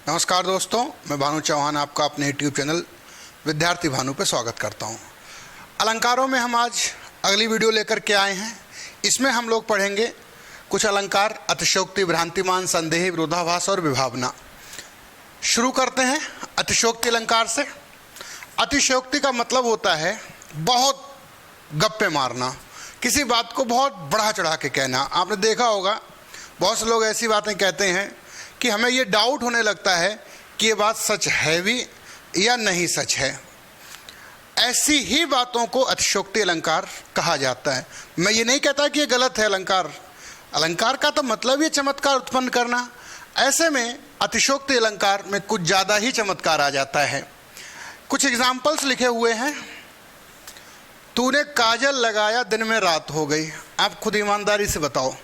नमस्कार दोस्तों, मैं भानु चौहान आपका अपने यूट्यूब चैनल विद्यार्थी भानु पे स्वागत करता हूँ। अलंकारों में हम आज अगली वीडियो लेकर के आए हैं। इसमें हम लोग पढ़ेंगे कुछ अलंकार, अतिशयोक्ति, भ्रांतिमान, संदेह, विरोधाभास और विभावना। शुरू करते हैं अतिशयोक्ति अलंकार से। अतिशयोक्ति का मतलब होता है बहुत गप्पे मारना, किसी बात को बहुत बढ़ा चढ़ा के कहना। आपने देखा होगा बहुत से लोग ऐसी बातें कहते हैं कि हमें ये डाउट होने लगता है कि ये बात सच है भी या नहीं सच है। ऐसी ही बातों को अतिशयोक्ति अलंकार कहा जाता है। मैं ये नहीं कहता कि ये गलत है अलंकार। अलंकार का तो मतलब ये चमत्कार उत्पन्न करना। ऐसे में अतिशयोक्ति अलंकार में कुछ ज़्यादा ही चमत्कार आ जाता है। कुछ एग्जाम्पल्स लिखे हुए हैं। तूने काजल लगाया, दिन में रात हो गई। आप खुद ईमानदारी से बताओ,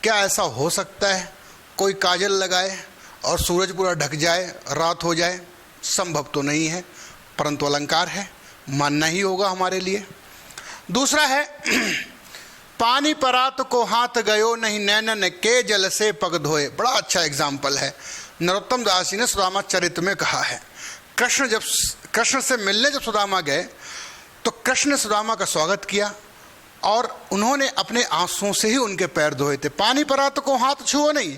क्या ऐसा हो सकता है कोई काजल लगाए और सूरज पूरा ढक जाए, रात हो जाए? संभव तो नहीं है, परंतु अलंकार है, मानना ही होगा हमारे लिए। दूसरा है पानी परात को हाथ गयो, नहीं नैनन के जल से पग धोए। बड़ा अच्छा एग्जाम्पल है। नरोत्तम दास जी ने सुदामा चरित्र में कहा है, कृष्ण से मिलने जब सुदामा गए तो कृष्ण ने सुदामा का स्वागत किया और उन्होंने अपने आंसुओं से ही उनके पैर धोए थे। पानी परात को हाथ छुओ नहीं,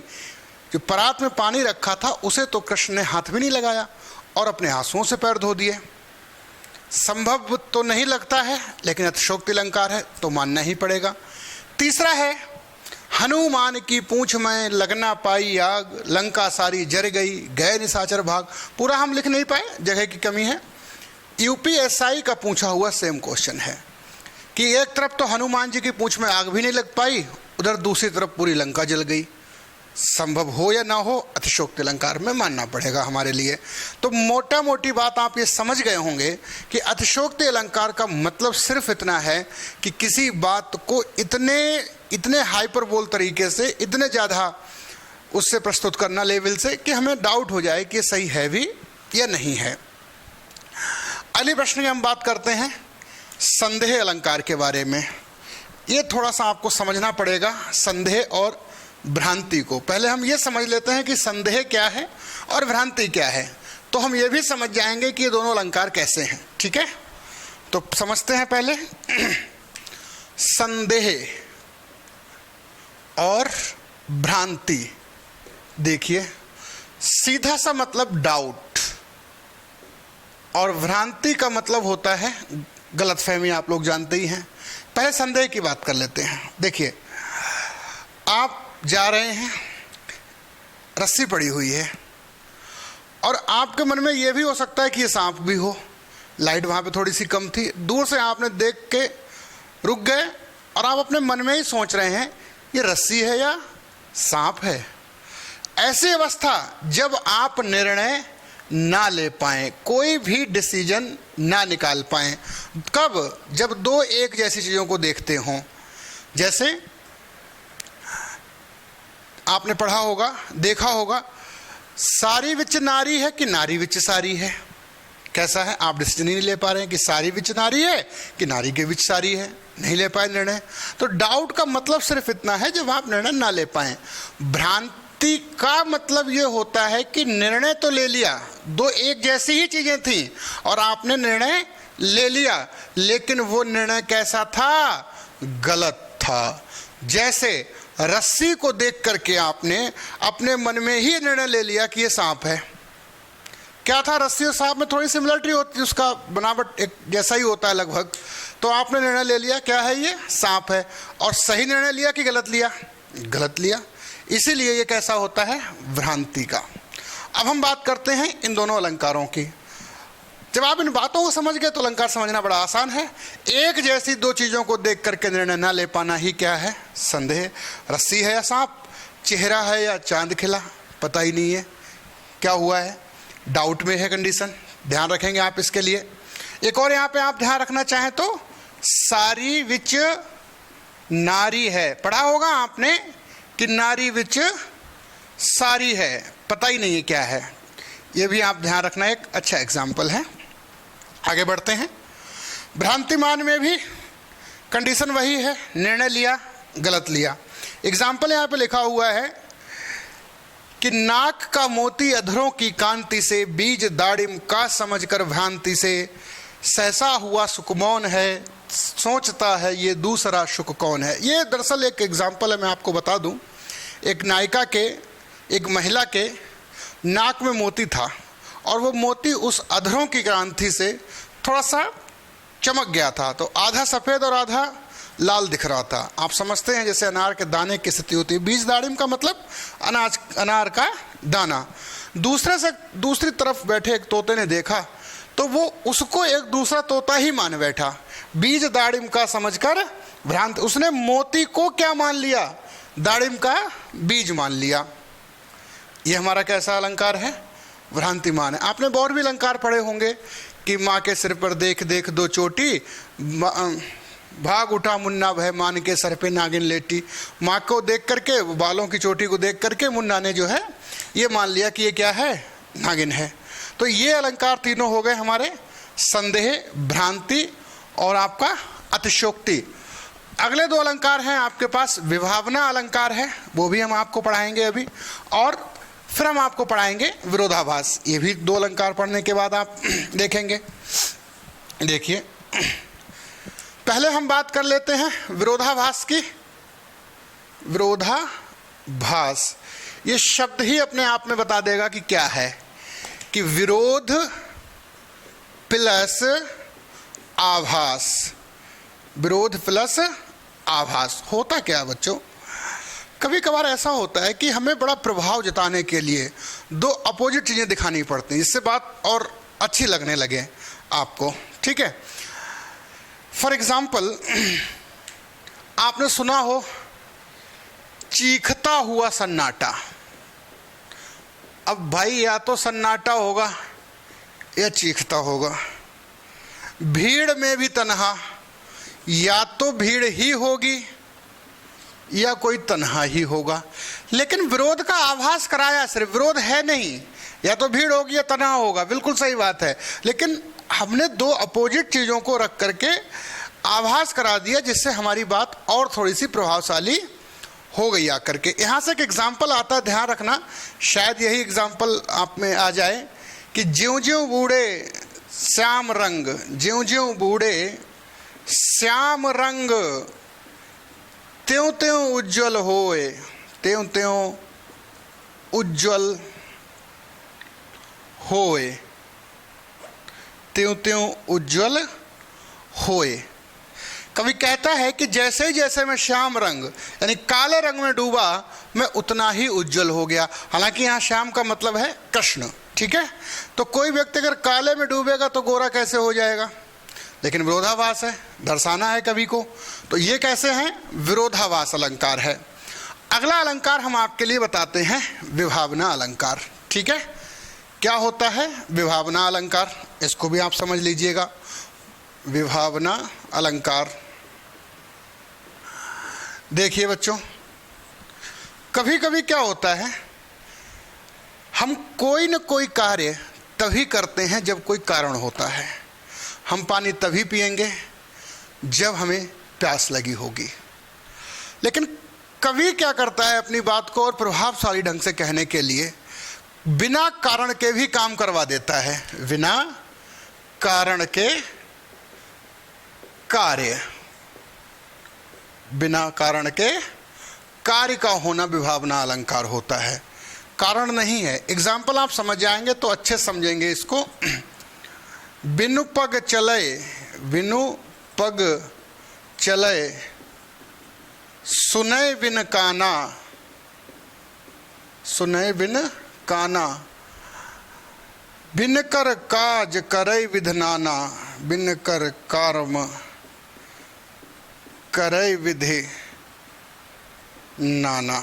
जो परात में पानी रखा था उसे तो कृष्ण ने हाथ भी नहीं लगाया और अपने आंसुओं से पैर धो दिए। संभव तो नहीं लगता है, लेकिन अतिशयोक्ति अलंकार है तो मानना ही पड़ेगा। तीसरा है हनुमान की पूंछ में लगना पाई आग, लंका सारी जर गई, गए निशाचर भाग। पूरा हम लिख नहीं पाए, जगह की कमी है। यूपीएसआई का पूछा हुआ सेम क्वेश्चन है कि एक तरफ तो हनुमान जी की पूंछ में आग भी नहीं लग पाई, उधर दूसरी तरफ पूरी लंका जल गई। संभव हो या ना हो, अतिशयोक्ति अलंकार में मानना पड़ेगा हमारे लिए। तो मोटा मोटी बात आप ये समझ गए होंगे कि अतिशयोक्ति अलंकार का मतलब सिर्फ इतना है कि किसी बात को इतने हाइपरबोल तरीके से, इतने ज़्यादा उससे प्रस्तुत करना लेवल से कि हमें डाउट हो जाए कि ये सही है भी या नहीं है। अगले प्रश्न की हम बात करते हैं संदेह अलंकार के बारे में। ये थोड़ा सा आपको समझना पड़ेगा संदेह और भ्रांति को। पहले हम ये समझ लेते हैं कि संदेह क्या है और भ्रांति क्या है, तो हम ये भी समझ जाएंगे कि ये दोनों अलंकार कैसे हैं। ठीक है, तो समझते हैं पहले संदेह और भ्रांति। देखिए, सीधा सा मतलब डाउट और भ्रांति का मतलब होता है गलतफहमी। आप लोग जानते ही हैं। पहले संदेह की बात कर लेते हैं। देखिए, आप जा रहे हैं, रस्सी पड़ी हुई है और आपके मन में यह भी हो सकता है कि ये सांप भी हो। लाइट वहाँ पे थोड़ी सी कम थी, दूर से आपने देख के रुक गए और आप अपने मन में ही सोच रहे हैं ये रस्सी है या सांप है। ऐसी अवस्था जब आप निर्णय ना ले पाएं, कोई भी डिसीजन ना निकाल पाएं। कब? जब दो एक जैसी चीज़ों को देखते हों। जैसे आपने पढ़ा होगा, देखा होगा, सारी विच नारी है कि नारी विच सारी है। कैसा है? आप डिसीजन ही नहीं ले पा रहे हैं कि सारी विच नारी है कि नारी के विच सारी है। नहीं ले पाए निर्णय। तो डाउट का मतलब सिर्फ इतना है जब आप निर्णय ना ले पाएं। भ्रांति का मतलब ये होता है कि निर्णय तो ले लिया, दो एक जैसी ही चीजें थी और आपने निर्णय ले लिया, लेकिन वो निर्णय कैसा था? गलत था। जैसे रस्सी को देख करके आपने अपने मन में ही निर्णय ले लिया कि ये सांप है। क्या था? रस्सी और सांप में थोड़ी सिमिलरिटी होती है, उसका बनावट एक जैसा ही होता है लगभग। तो आपने निर्णय ले लिया क्या है, ये सांप है। और सही निर्णय लिया कि गलत लिया? गलत लिया। इसीलिए ये कैसा होता है? भ्रांति का। अब हम बात करते हैं इन दोनों अलंकारों की। जब आप इन बातों को समझ गए तो अलंकार समझना बड़ा आसान है। एक जैसी दो चीज़ों को देख करके निर्णय ना ले पाना ही क्या है? संदेह। रस्सी है या सांप, चेहरा है या चांद खिला, पता ही नहीं है क्या हुआ है, डाउट में है कंडीशन। ध्यान रखेंगे आप इसके लिए। एक और यहाँ पे आप ध्यान रखना चाहें तो सारी विच नारी है। पढ़ा होगा आपने कि नारी विच सारी है, पता ही नहीं है क्या है। ये भी आप ध्यान रखना, एक अच्छा एग्जाम्पल है। आगे बढ़ते हैं। भ्रांतिमान में भी कंडीशन वही है, निर्णय लिया, गलत लिया। एग्जाम्पल यहाँ पे लिखा हुआ है कि नाक का मोती अधरों की कांति से, बीज दाड़िम का समझकर भ्रांति से, सहसा हुआ सुकमौन है, सोचता है ये दूसरा सुख कौन है। ये दरअसल एक एग्जाम्पल है, मैं आपको बता दूं। एक नायिका के, एक महिला के नाक में मोती था और वो मोती उस अधरों की कांति से थोड़ा सा चमक गया था, तो आधा सफ़ेद और आधा लाल दिख रहा था। आप समझते हैं जैसे अनार के दाने की स्थिति होती है। बीज दाड़िम का मतलब अनार का दाना। दूसरी तरफ बैठे एक तोते ने देखा तो वो उसको एक दूसरा तोता ही मान बैठा। बीज दाड़िम का समझकर भ्रांत, उसने मोती को क्या मान लिया? दाड़िम का बीज मान लिया। ये हमारा कैसा अलंकार है? भ्रांतिमान है। आपने और भी अलंकार पढ़े होंगे कि माँ के सिर पर देख देख दो चोटी, भाग उठा मुन्ना भय मान के सर पे नागिन लेटी। माँ को देख करके, बालों की चोटी को देख करके मुन्ना ने जो है ये मान लिया कि ये क्या है? नागिन है। तो ये अलंकार तीनों हो गए हमारे, संदेह, भ्रांति और आपका अतिशयोक्ति। अगले दो अलंकार हैं आपके पास, विभावना अलंकार है, वो भी हम आपको पढ़ाएंगे अभी, और फिर हम आपको पढ़ाएंगे विरोधाभास। ये भी दो अलंकार पढ़ने के बाद आप देखेंगे। देखिए, पहले हम बात कर लेते हैं विरोधाभास की। विरोधाभास ये शब्द ही अपने आप में बता देगा कि क्या है, कि विरोध प्लस आभास। विरोध प्लस आभास होता क्या है बच्चों? कभी कभार ऐसा होता है कि हमें बड़ा प्रभाव जताने के लिए दो अपोजिट चीज़ें दिखानी पड़ती हैं, जिससे बात और अच्छी लगने लगे आपको। ठीक है, फॉर एग्जाम्पल आपने सुना हो चीखता हुआ सन्नाटा। अब भाई या तो सन्नाटा होगा या चीखता होगा। भीड़ में भी तन्हा, या तो भीड़ ही होगी या कोई तन्हा ही होगा, लेकिन विरोध का आभास कराया, सिर्फ विरोध है नहीं, या तो भीड़ होगी या तन्हा होगा, बिल्कुल सही बात है, लेकिन हमने दो अपोजिट चीज़ों को रख करके आभास करा दिया, जिससे हमारी बात और थोड़ी सी प्रभावशाली हो गई आकर के। यहाँ से एक एग्जाम्पल आता है, ध्यान रखना, शायद यही एग्जाम्पल आप में आ जाए कि ज्यों ज्यों बूढ़े श्याम रंग, ज्यों ज्यों बूढ़े श्याम रंग, त्यों त्यों उज्ज्वल होए, त्यों त्यों उज्ज्वल होए, त्यों त्यों उज्ज्वल होए। कवि कहता है कि जैसे जैसे मैं श्याम रंग यानी काले रंग में डूबा, मैं उतना ही उज्जवल हो गया। हालांकि यहाँ श्याम का मतलब है कृष्ण, ठीक है। तो कोई व्यक्ति अगर काले में डूबेगा तो गोरा कैसे हो जाएगा? लेकिन विरोधाभास है, दर्शाना है कवि को, तो ये कैसे हैं? विरोधाभास अलंकार है। अगला अलंकार हम आपके लिए बताते हैं विभावना अलंकार। ठीक है, क्या होता है विभावना अलंकार, इसको भी आप समझ लीजिएगा। विभावना अलंकार, देखिए बच्चों, कभी कभी क्या होता है, हम कोई न कोई कार्य तभी करते हैं जब कोई कारण होता है। हम पानी तभी पिएंगे जब हमें प्यास लगी होगी, लेकिन कवि क्या करता है, अपनी बात को और प्रभावशाली ढंग से कहने के लिए बिना कारण के भी काम करवा देता है। बिना कारण के कार्य, बिना कारण के कार्य का होना विभावना अलंकार होता है, कारण नहीं है। एग्जाम्पल आप समझ जाएंगे तो अच्छे समझेंगे इसको। बिनु पग चले, बिनु पग चले, सुनय बिन काना, सुनय बिन काना, बिन कर काज करय विधनाना, बिन कर कर्म करय विधि नाना।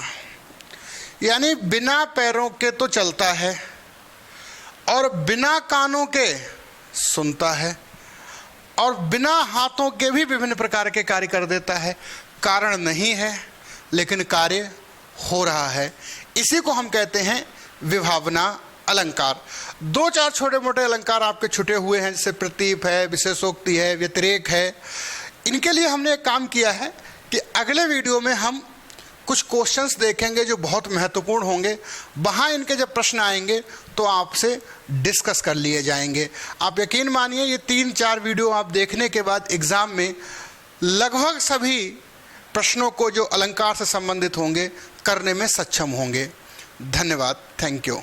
यानी बिना पैरों के तो चलता है और बिना कानों के सुनता है और बिना हाथों के भी विभिन्न प्रकार के कार्य कर देता है। कारण नहीं है लेकिन कार्य हो रहा है, इसी को हम कहते हैं विभावना अलंकार। दो चार छोटे मोटे अलंकार आपके छुटे हुए हैं, जैसे प्रतीप है, विशेषोक्ति है, व्यतिरेक है। इनके लिए हमने एक काम किया है कि अगले वीडियो में हम कुछ क्वेश्चंस देखेंगे जो बहुत महत्वपूर्ण होंगे। वहाँ इनके जब प्रश्न आएंगे तो आपसे डिस्कस कर लिए जाएंगे। आप यकीन मानिए ये 3-4 वीडियो आप देखने के बाद एग्ज़ाम में लगभग सभी प्रश्नों को जो अलंकार से संबंधित होंगे करने में सक्षम होंगे। धन्यवाद। Thank you.